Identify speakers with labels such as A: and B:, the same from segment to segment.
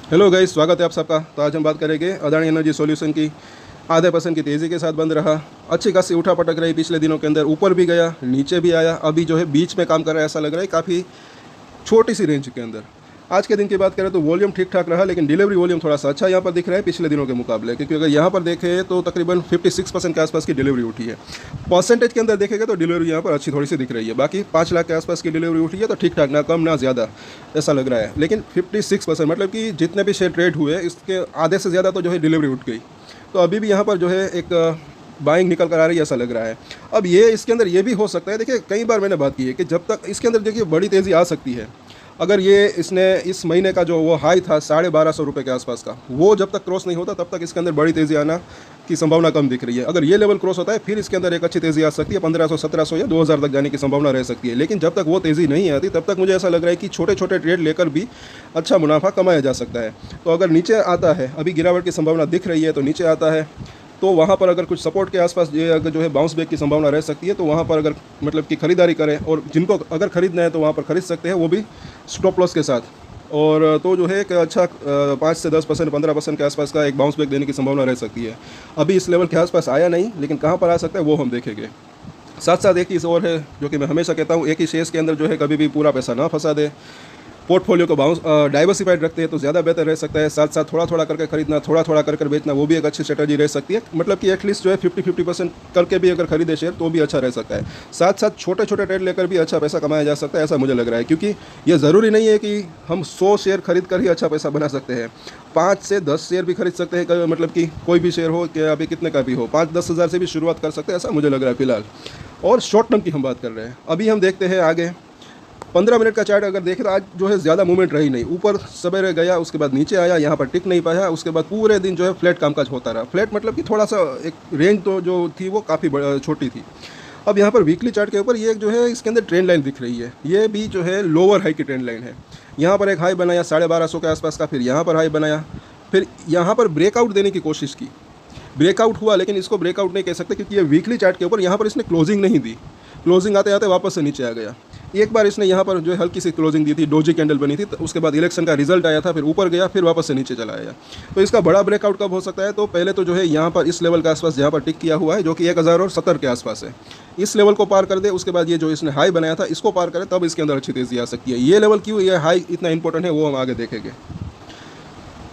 A: Hello guys, स्वागत है आप सबका। तो आज हम बात करेंगे अदानी एनर्जी सॉल्यूशन की। आधे % की तेज़ी के साथ बंद रहा, अच्छी खासी उठा पटक रही पिछले दिनों के अंदर, ऊपर भी गया नीचे भी आया, अभी जो है बीच में काम कर रहा है, ऐसा लग रहा है काफ़ी छोटी सी रेंज के अंदर। आज के दिन की बात करें तो वॉल्यूम ठीक ठाक रहा, लेकिन डिलीवरी वॉल्यूम थोड़ा सा अच्छा यहाँ पर दिख रहा है पिछले दिनों के मुकाबले, क्योंकि अगर यहाँ पर देखें तो तकरीबन 56% के आसपास की डिलीवरी उठी है। परसेंटेज के अंदर देखेंगे तो डिलीवरी यहाँ पर अच्छी थोड़ी सी दिख रही है, बाकी 5 लाख के आसपास की डिलीवरी उठी है, तो ठीक ठाक, ना कम ना ज़्यादा ऐसा लग रहा है। लेकिन 56% मतलब कि जितने भी शेयर ट्रेड हुए इसके आधे से ज़्यादा तो जो है डिलीवरी उठ गई। तो अभी भी यहाँ पर जो है एक बाइंग निकल कर आ रही है, ऐसा लग रहा है। अब ये इसके अंदर ये भी हो सकता है, देखिए कई बार मैंने बात की है कि जब तक इसके अंदर देखिए बड़ी तेज़ी आ सकती है, अगर ये इसने इस महीने का जो वो हाई था 1250 रुपये के आसपास का, वो जब तक क्रॉस नहीं होता तब तक इसके अंदर बड़ी तेज़ी आना की संभावना कम दिख रही है। अगर ये लेवल क्रॉस होता है फिर इसके अंदर एक अच्छी तेज़ी आ सकती है, 1500 1700 या 2000 तक जाने की संभावना रह सकती है। लेकिन जब तक वो तेज़ी नहीं आती तब तक मुझे ऐसा लग रहा है कि छोटे छोटे ट्रेड लेकर भी अच्छा मुनाफा कमाया जा सकता है। तो अगर नीचे आता है, अभी गिरावट की संभावना दिख रही है, तो नीचे आता है तो वहाँ पर अगर कुछ सपोर्ट के आसपास ये अगर जो है बाउंस बैक की संभावना रह सकती है, तो वहाँ पर अगर मतलब कि खरीदारी करें, और जिनको अगर खरीदना है तो वहाँ पर खरीद सकते हैं, वो भी स्टॉप लॉस के साथ। और तो जो है एक अच्छा 5 से 10% 15% के आसपास का एक बाउंस बैक देने की संभावना रह सकती है। अभी इस लेवल के आसपास आया नहीं, लेकिन कहाँ पर आ सकता है वो हम देखेंगे। साथ साथ एक चीज़ और है जो कि मैं हमेशा कहता हूँ, एक ही शेयर्स के अंदर जो है कभी भी पूरा पैसा ना फंसा दे। पोर्टफोलियो को बाउंस डाइवर्सिफाइड रखते हैं तो ज़्यादा बेहतर रह सकता है। साथ साथ थोड़ा थोड़ा करके खरीदना, थोड़ा थोड़ा करके बेचना, वो भी एक अच्छी स्ट्रेटजी रह सकती है। मतलब कि एटलीस्ट जो है 50-50% करके भी अगर खरीदे शेयर तो भी अच्छा रह सकता है। साथ साथ छोटे छोटे ट्रेड लेकर भी अच्छा पैसा कमाया जा सकता है, ऐसा मुझे लग रहा है। क्योंकि ये ज़रूरी नहीं है कि हम 100 शेयर खरीद कर ही अच्छा पैसा बना सकते हैं। 5 से 10 शेयर भी खरीद सकते हैं, मतलब कि कोई भी शेयर हो कि अभी कितने का भी हो, 5-10 हज़ार से भी शुरुआत कर सकते हैं, ऐसा मुझे लग रहा है फिलहाल। और शॉर्ट टर्म की हम बात कर रहे हैं। अभी हम देखते हैं आगे 15 मिनट का चार्ट अगर देखें तो आज जो है ज़्यादा मूवमेंट रही नहीं। ऊपर सवेरे गया, उसके बाद नीचे आया, यहाँ पर टिक नहीं पाया, उसके बाद पूरे दिन जो है फ्लैट कामकाज होता रहा। फ्लैट मतलब कि थोड़ा सा एक रेंज तो जो थी वो काफ़ी छोटी थी। अब यहाँ पर वीकली चार्ट के ऊपर ये जो है इसके अंदर ट्रेंड लाइन दिख रही है, ये भी जो है लोअर हाई की ट्रेंड लाइन है। यहाँ पर एक हाई बनाया 1250 के आसपास का, फिर यहाँ पर हाई बनाया, फिर यहाँ पर ब्रेकआउट देने की कोशिश की, ब्रेकआउट हुआ, लेकिन इसको ब्रेकआउट नहीं कह सकते क्योंकि ये वीकली चार्ट के ऊपर यहाँ पर इसने क्लोजिंग नहीं दी। क्लोजिंग आते आते वापस से नीचे आ गया। एक बार इसने यहाँ पर जो है हल्की सी क्लोजिंग दी थी, डोजी कैंडल बनी थी, तो उसके बाद इलेक्शन का रिजल्ट आया था, फिर ऊपर गया, फिर वापस से नीचे चला आया। तो इसका बड़ा ब्रेकआउट कब हो सकता है? तो पहले तो जो है यहाँ पर इस लेवल के आसपास यहाँ पर टिक किया हुआ है, जो कि 1070 के आसपास है। इस लेवल को पार कर दे, उसके बाद ये जो इसने हाई बनाया था इसको पार करे, तब इसके अंदर अच्छी तेज़ी आ सकती है। ये लेवल क्यों, ये हाई इतना इंपॉर्टेंट है, वो हम आगे देखेंगे।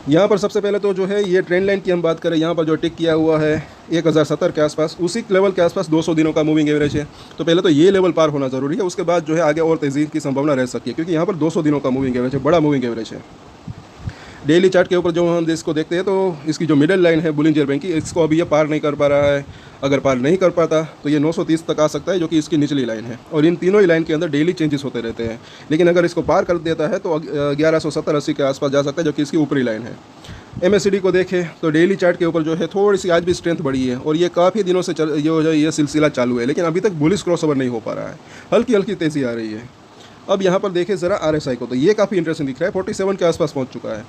A: यहाँ पर सबसे पहले तो जो है ये ट्रेंड लाइन की हम बात करें, यहाँ पर जो टिक किया हुआ है 1070 के आसपास, उसी लेवल के आसपास 200 दिनों का मूविंग एवरेज है। तो पहले तो ये लेवल पार होना ज़रूरी है, उसके बाद जो है आगे और तेज़ी की संभावना रह सकती है, क्योंकि यहाँ पर 200 दिनों का मूविंग एवरेज है, बड़ा मूविंग एवरेज है। डेली चार्ट के ऊपर जो हम इसको देखते हैं तो इसकी जो मिडिल लाइन है बुलिंजर बैंक की, इसको अभी ये पार नहीं कर पा रहा है। अगर पार नहीं कर पाता तो ये 930 तक आ सकता है, जो कि इसकी निचली लाइन है। और इन तीनों ही लाइन के अंदर डेली चेंजेस होते रहते हैं, लेकिन अगर इसको पार कर देता है तो 1170-80 के आसपास जा सकता है, जो कि इसकी ऊपरी लाइन है। MACD को देखें तो डेली चार्ट के ऊपर जो है थोड़ी सी आज भी स्ट्रेंथ बढ़ी है, और ये काफ़ी दिनों से ये सिलसिला चालू है, लेकिन अभी तक बुलिश क्रॉसओवर नहीं हो पा रहा है, हल्की हल्की तेज़ी आ रही है। अब यहाँ पर देखें ज़रा RSI को, तो ये काफ़ी इंटरेस्टिंग दिख रहा है, 47 के आसपास पहुँच चुका है।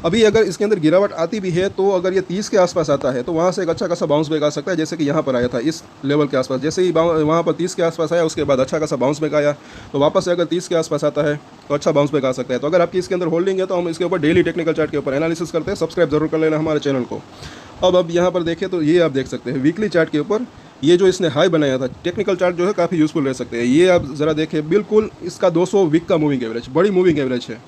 A: अभी अगर इसके अंदर गिरावट आती भी है तो अगर ये 30 के आसपास आता है तो वहाँ से एक अच्छा खासा बाउंस बैक आ सकता है, जैसे कि यहाँ पर आया था इस लेवल के आसपास। जैसे ही वहाँ पर 30 के आसपास आया, उसके बाद अच्छा खासा बाउंस बैक आया, तो वापस से अगर 30 के आसपास आता है तो अच्छा बाउंस बैक आ सकता है। तो अगर आपकी इसके अंदर होल्डिंग है तो हम इसके ऊपर डेली टेक्निकल चार्ट के ऊपर एनालिसिस करते हैं, सब्सक्राइब जरूर कर लेना हमारे चैनल को। अब यहाँ पर देखें तो ये आप देख सकते हैं वीकली चार्ट के ऊपर ये जो इसने हाई बनाया था, टेक्निकल चार्ट जो है काफ़ी यूज़फुल रह सकते हैं। ये आप ज़रा देखें, बिल्कुल इसका 200 वीक का मूविंग एवरेज, बड़ी मूविंग एवरेज है।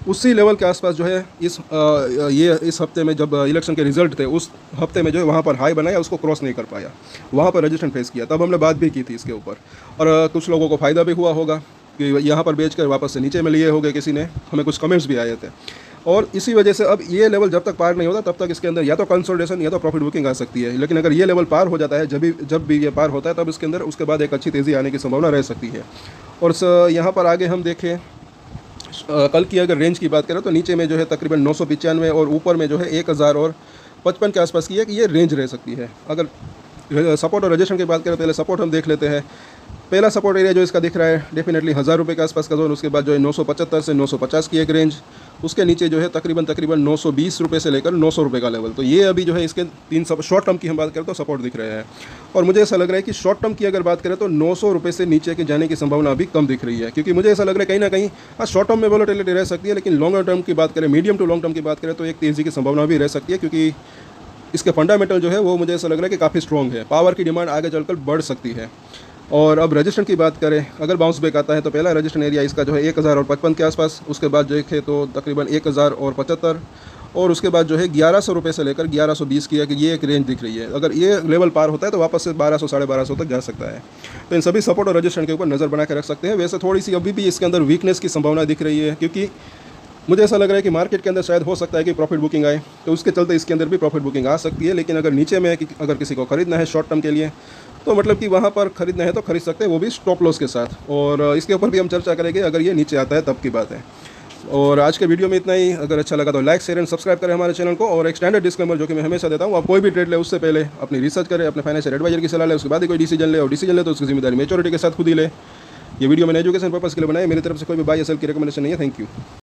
A: उसी लेवल के आसपास जो है इस हफ्ते में जब इलेक्शन के रिजल्ट थे, उस हफ्ते में जो है वहाँ पर हाई बनाया, उसको क्रॉस नहीं कर पाया, वहाँ पर रेजिस्टेंस फेस किया। तब हमने बात भी की थी इसके ऊपर, और कुछ लोगों को फ़ायदा भी हुआ होगा कि यहाँ पर बेचकर वापस से नीचे में लिए होंगे, किसी ने हमें कुछ कमेंट्स भी आए थे। और इसी वजह से अब ये लेवल जब तक पार नहीं होता तब तक इसके अंदर या तो कंसोलिडेशन या तो प्रॉफिट बुकिंग आ सकती है। लेकिन अगर ये लेवल पार हो जाता है, जब भी ये पार होता है, तब इसके अंदर उसके बाद एक अच्छी तेज़ी आने की संभावना रह सकती है। और यहाँ पर आगे हम देखें, कल की अगर रेंज की बात करें तो नीचे में जो है तकरीबन 995 और ऊपर में जो है 1055 के आसपास की है कि ये रेंज रह सकती है। अगर सपोर्ट और रजिस्ट्रेशन की बात करें, पहले सपोर्ट हम देख लेते हैं। पहला सपोर्ट एरिया जो इसका दिख रहा है डेफिनेटली 1000 रुपये के आसपास का जोन, उसके बाद जो है 975 से 950 की एक रेंज, उसके नीचे जो है तकरीबन 920 रुपये से लेकर 900 रुपये का लेवल। तो ये अभी जो है इसके 3 शॉर्ट टर्म की हम बात करें तो सपोर्ट दिख रहे हैं। और मुझे ऐसा लग रहा है कि शॉर्ट टर्म की अगर बात करें तो 900 रुपये से नीचे के जाने की संभावना अभी कम दिख रही है, क्योंकि मुझे ऐसा लग रहा है कहीं ना कहीं शॉर्ट टर्म में वोलेटिलिटी रह सकती है, लेकिन लॉन्गर टर्म की बात करें, मीडियम टू लॉन्ग टर्म की बात करें तो एक तेज़ी की संभावना भी रह सकती है, क्योंकि इसके फंडामेंटल जो है वो मुझे ऐसा लग रहा है कि काफ़ी स्ट्रॉन्ग है। पावर की डिमांड आगे चलकर बढ़ सकती है। और अब रजिस्ट्रेशन की बात करें, अगर बाउंस बैक आता है तो पहला रजिस्ट्रेशन एरिया इसका जो है 1055 के आसपास, उसके बाद जो है तो तकरीबन 1075, और उसके बाद जो है 1100 रुपये से लेकर 1120 की है कि ये एक रेंज दिख रही है। अगर ये लेवल पार होता है तो वापस से 1200 1250 तक जा सकता है। तो इन सभी सपोर्ट और रजिस्ट्रेशन के ऊपर नज़र बना के रख सकते हैं। वैसे थोड़ी सी अभी भी इसके अंदर वीकनेस की संभावना दिख रही है, क्योंकि मुझे ऐसा लग रहा है कि मार्केट के अंदर शायद हो सकता है कि प्रॉफिट बुकिंग आए, तो उसके चलते इसके अंदर भी प्रॉफिट बुकिंग आ सकती है। लेकिन अगर नीचे में अगर किसी को ख़रीदना है शॉर्ट टर्म के लिए, तो मतलब कि वहाँ पर ख़रीदना है तो ख़रीद सकते हैं, वो भी स्टॉप लॉस के साथ। और इसके ऊपर भी हम चर्चा करेंगे अगर ये नीचे आता है तब की बात है। और आज के वीडियो में इतना ही। अगर अच्छा लगा तो लाइक शेयर एंड सब्सक्राइब करें हमारे चैनल को। और एक स्टैंडर्ड डिस्क्लेमर जो कि मैं हमेशा देता हूँ, आप कोई भी ट्रेड ले उससे पहले अपनी रिसर्च करें, अपने फाइनेंशियल एडवाइजर की सलाह ले, उसके बाद ही कोई डिसीजन ले। और डिसीजन ले तो उसकी जिम्मेदारी मैच्योरिटी के साथ खुद ही ले। ये वीडियो मैंने एजुकेशन पर्पस के लिए बनाई, मेरी तरफ से कोई भी बाय या सेल की रिकमेंडेशन नहीं है। Thank you.